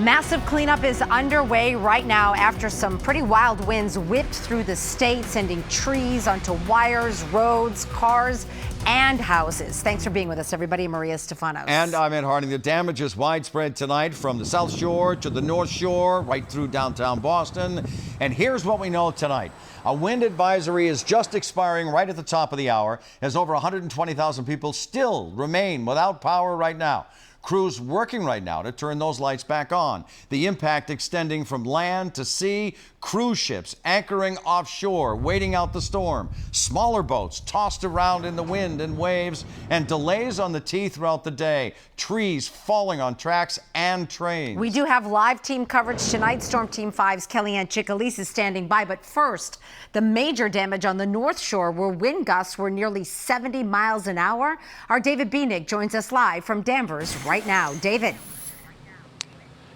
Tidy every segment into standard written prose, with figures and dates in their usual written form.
Massive cleanup is underway right now after some pretty wild winds whipped through the state, sending trees onto wires, roads, cars, and houses. Thanks for being with us, everybody. Maria Stefanos. And I'm Ed Harding. The damage is widespread tonight from the South Shore to the North Shore, right through downtown Boston. And here's what we know tonight. A wind advisory is just expiring right at the top of the hour, as over 120,000 people still remain without power right now. Crews working right now to turn those lights back on. The impact extending from land to sea, cruise ships anchoring offshore, waiting out the storm, smaller boats tossed around in the wind and waves, and delays on the T throughout the day, trees falling on tracks and trains. We do have live team coverage tonight. Storm Team 5's Kellyanne Chicalise is standing by. But first, the major damage on the North Shore, where wind gusts were nearly 70 miles an hour. Our David Bienig joins us live from Danvers right now. David.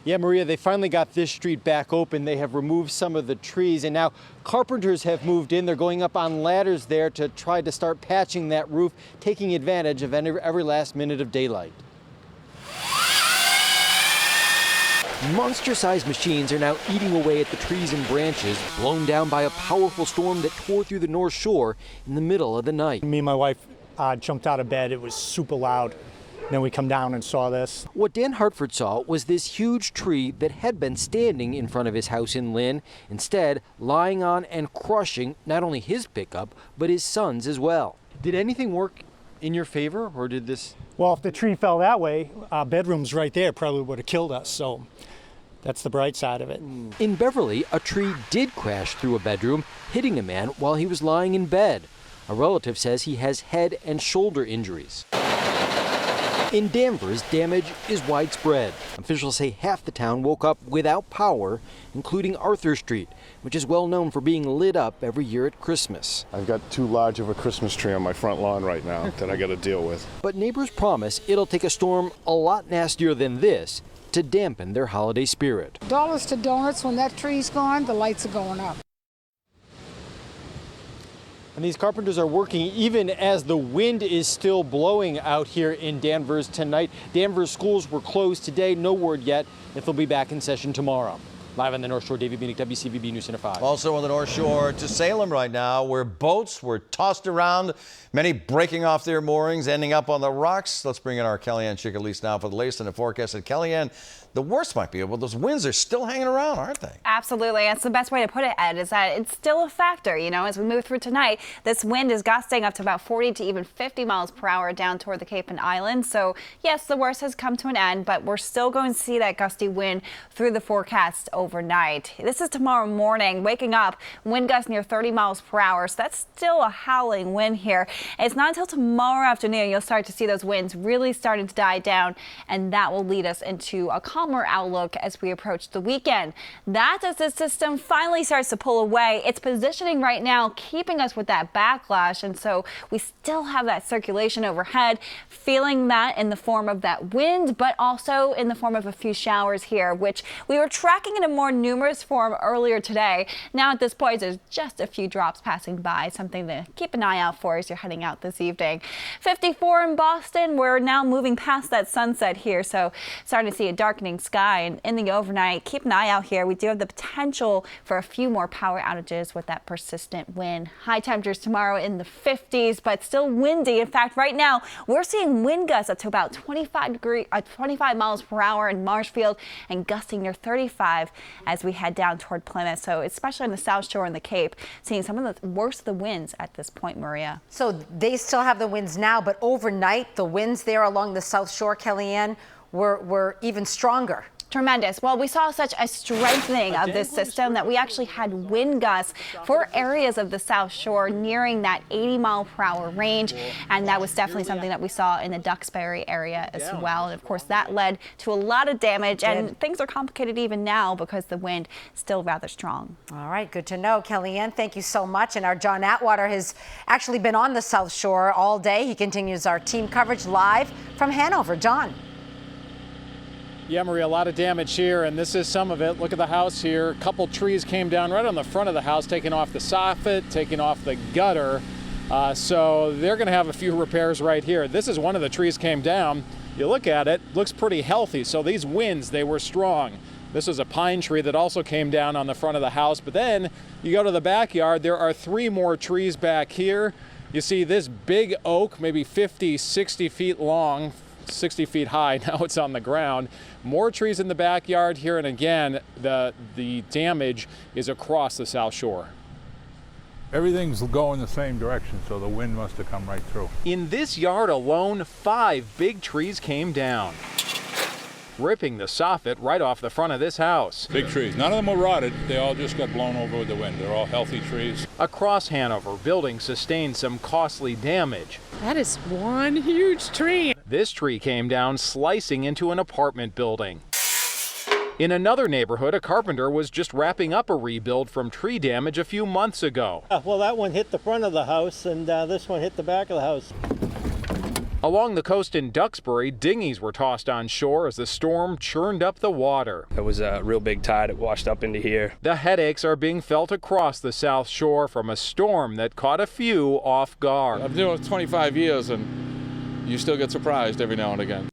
Yeah, Maria, they finally got this street back open. They have removed some of the trees, and now carpenters have moved in. They're going up on ladders there to try to start patching that roof, taking advantage of every last minute of daylight. Monster-sized machines are now eating away at the trees and branches, blown down by a powerful storm that tore through the North Shore in the middle of the night. Me and my wife jumped out of bed. It was super loud. Then we come down and saw this. What Dan Hartford saw was this huge tree that had been standing in front of his house in Lynn, instead lying on and crushing not only his pickup, but his son's as well. Did anything work in your favor, or did this? Well, if the tree fell that way, our bedroom's right there, probably would have killed us. So that's the bright side of it. In Beverly, a tree did crash through a bedroom, hitting a man while he was lying in bed. A relative says he has head and shoulder injuries. In Danvers, damage is widespread. Officials say half the town woke up without power, including Arthur Street, which is well known for being lit up every year at Christmas. I've got too large of a Christmas tree on my front lawn right now that I got to deal with. But neighbors promise it'll take a storm a lot nastier than this to dampen their holiday spirit. Dollars to donuts, when that tree's gone, the lights are going up. And these carpenters are working even as the wind is still blowing out here in Danvers tonight. Danvers schools were closed today. No word yet if they'll be back in session tomorrow. Live on the North Shore, David Bienig, WCVB News Center 5. Also on the North Shore to Salem right now, where boats were tossed around, many breaking off their moorings, ending up on the rocks. Let's bring in our Kellyanne Chicalise now for the latest in the forecast. And Kellyanne, the worst might be, but those winds are still hanging around, aren't they? Absolutely. That's the best way to put it, Ed, is that it's still a factor. You know, as we move through tonight, this wind is gusting up to about 40 to even 50 miles per hour down toward the Cape and Islands. So, yes, the worst has come to an end, but we're still going to see that gusty wind through the forecast overnight. This is tomorrow morning, waking up, wind gusts near 30 miles per hour. So that's still a howling wind here. It's not until tomorrow afternoon you'll start to see those winds really starting to die down, and that will lead us into a calmer outlook as we approach the weekend. That's as the system finally starts to pull away. It's positioning right now, keeping us with that backlash, and so we still have that circulation overhead, feeling that in the form of that wind, but also in the form of a few showers here, which we were tracking in a more numerous form earlier today. Now at this point, there's just a few drops passing by, something to keep an eye out for as you're heading out this evening. 54 in Boston. We're now moving past that sunset here, so starting to see a darkening sky. And in the overnight, keep an eye out here. We do have the potential for a few more power outages with that persistent wind. High temperatures tomorrow in the 50s, but still windy. In fact, right now, we're seeing wind gusts up to about 25 miles per hour in Marshfield and gusting near 35 as we head down toward Plymouth. So especially on the South Shore and the Cape, seeing some of the worst of the winds at this point, Maria. So they still have the winds now, but overnight, the winds there along the South Shore, Kellyanne, were even stronger. Tremendous. Well, we saw such a strengthening of this system that we actually had wind gusts for areas of the South Shore nearing that 80-mile-per-hour range, and that was definitely something that we saw in the Duxbury area as well. And of course, that led to a lot of damage, and things are complicated even now because the wind is still rather strong. All right, good to know. Kellyanne, thank you so much. And our John Atwater has actually been on the South Shore all day. He continues our team coverage live from Hanover. John. Yeah, Maria, a lot of damage here, and this is some of it. Look at the house here. A couple trees came down right on the front of the house, taking off the soffit, taking off the gutter. So they're going to have a few repairs right here. This is one of the trees came down. you look at it, looks pretty healthy. So these winds, they were strong. This is a pine tree that also came down on the front of the house. But then you go to the backyard, there are 3 more trees back here. You see this big oak, maybe 50, 60 feet long, 60 feet high. Now it's on the ground. More trees in the backyard here. And again, the damage is across the South Shore. Everything's going the same direction, so the wind must have come right through. In this yard alone, 5 big trees came down, ripping the soffit right off the front of this house. Big trees. None of them were rotted. They all just got blown over with the wind. They're all healthy trees. Across Hanover, buildings sustained some costly damage. That is one huge tree. This tree came down, slicing into an apartment building. In another neighborhood, a carpenter was just wrapping up a rebuild from tree damage a few months ago. Well, that one hit the front of the house, and this one hit the back of the house. Along the coast in Duxbury, dinghies were tossed on shore as the storm churned up the water. It was a real big tide. It washed up into here. The headaches are being felt across the South Shore from a storm that caught a few off guard. I've been doing it 25 years, and you still get surprised every now and again.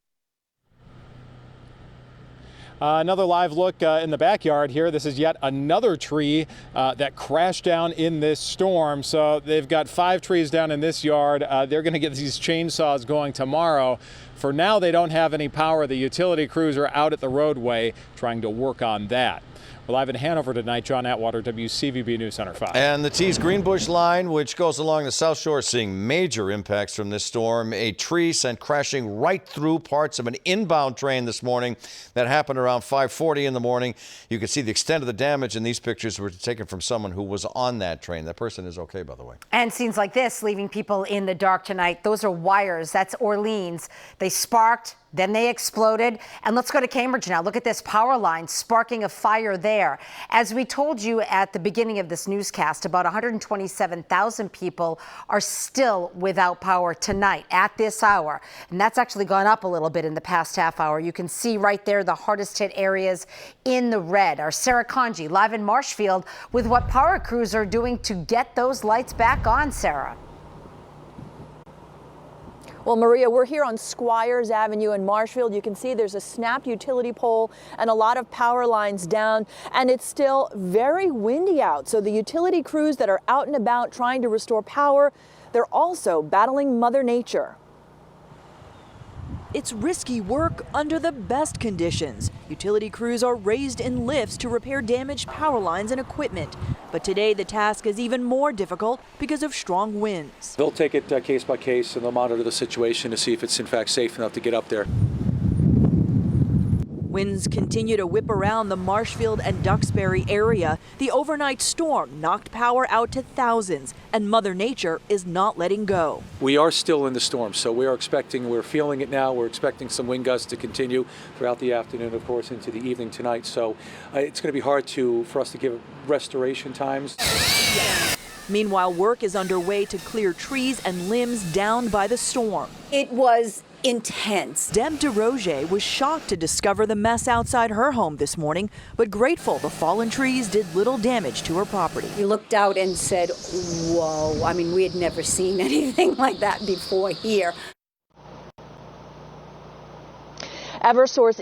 Another live look in the backyard here. This is yet another tree that crashed down in this storm. So they've got 5 trees down in this yard. They're going to get these chainsaws going tomorrow. For now, they don't have any power. The utility crews are out at the roadway trying to work on that. We're live in Hanover tonight. John Atwater, WCVB News Center 5. And the Tees Greenbush line, which goes along the South Shore, seeing major impacts from this storm. A tree sent crashing right through parts of an inbound train this morning. That happened around 5:40 in the morning. You can see the extent of the damage, and these pictures were taken from someone who was on that train. That person is okay, by the way. And scenes like this leaving people in the dark tonight. Those are wires. That's Orleans. They sparked, then they exploded. And let's go to Cambridge now. Look at this power line sparking a fire there. As we told you at the beginning of this newscast, about 127,000 people are still without power tonight at this hour. And that's actually gone up a little bit in the past half hour. You can see right there the hardest hit areas in the red. Our Sarah Conji live in Marshfield with what power crews are doing to get those lights back on, Sarah. Well, Maria, we're here on Squires Avenue in Marshfield. You can see there's a snapped utility pole and a lot of power lines down, and it's still very windy out. So the utility crews that are out and about trying to restore power, they're also battling Mother Nature. It's risky work under the best conditions. Utility crews are raised in lifts to repair damaged power lines and equipment. But today the task is even more difficult because of strong winds. They'll take it case by case, and they'll monitor the situation to see if it's in fact safe enough to get up there. Winds continue to whip around the Marshfield and Duxbury area. The overnight storm knocked power out to thousands, and Mother Nature is not letting go. We are still in the storm, so we're feeling it now. We're expecting some wind gusts to continue throughout the afternoon, of course, into the evening tonight. So it's going to be hard for us to give restoration times. Meanwhile, work is underway to clear trees and limbs downed by the storm. It was intense. Deb DeRoger was shocked to discover the mess outside her home this morning, but grateful the fallen trees did little damage to her property. We looked out and said, whoa, I mean, we had never seen anything like that before here. Eversource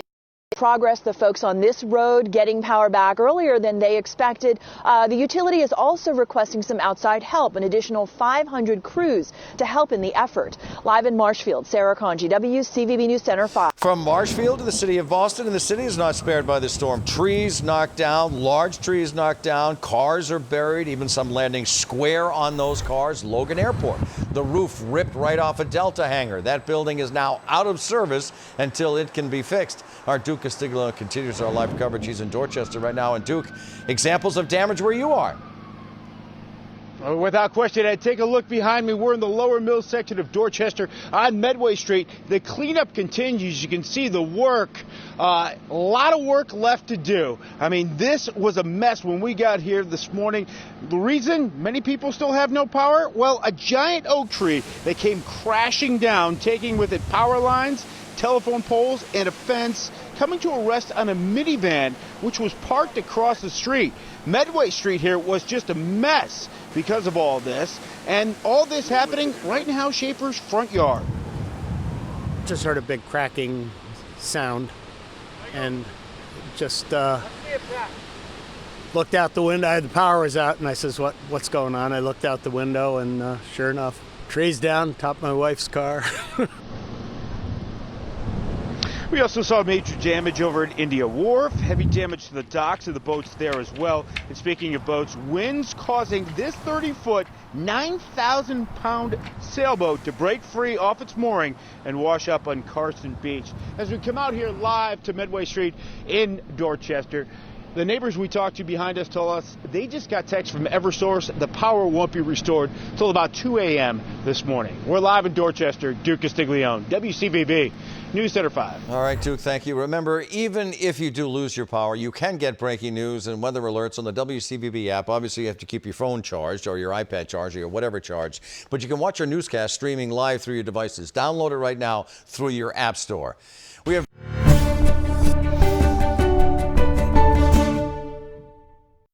progress, the folks on this road getting power back earlier than they expected. The utility is also requesting some outside help, an additional 500 crews to help in the effort. Live in Marshfield, Sarah Conji, WCVB News Center 5. From Marshfield to the city of Boston, and the city is not spared by the storm. Trees knocked down, large trees knocked down, cars are buried, even some landing square on those cars. Logan Airport, the roof ripped right off a Delta hangar. That building is now out of service until it can be fixed. Our Duke Castiglo continues our live coverage. He's in Dorchester right now. And Duke, examples of damage where you are. Without question, Ed, take a look behind me. We're in the lower mill section of Dorchester on Medway Street. The cleanup continues. You can see the work. A lot of work left to do. I mean, this was a mess when we got here this morning. The reason many people still have no power? Well, a giant oak tree that came crashing down, taking with it power lines, telephone poles, and a fence, coming to a rest on a minivan which was parked across the street. Medway Street here was just a mess because of all this, and all this happening right in House Schaefer's front yard. just heard a big cracking sound and just looked out the window. The power was out, and I says, what's going on? I looked out the window, and sure enough, trees down, top of my wife's car. We also saw major damage over at India Wharf, heavy damage to the docks and the boats there as well. And speaking of boats, winds causing this 30-foot, 9,000-pound sailboat to break free off its mooring and wash up on Carson Beach. As we come out here live to Medway Street in Dorchester, the neighbors we talked to behind us told us they just got text from Eversource. The power won't be restored until about 2 a.m. this morning. We're live in Dorchester. Duke Castiglione, WCVB News Center 5. All right, Duke, thank you. Remember, even if you do lose your power, you can get breaking news and weather alerts on the WCVB app. Obviously, you have to keep your phone charged or your iPad charged or whatever charged. But you can watch our newscast streaming live through your devices. Download it right now through your app store. We have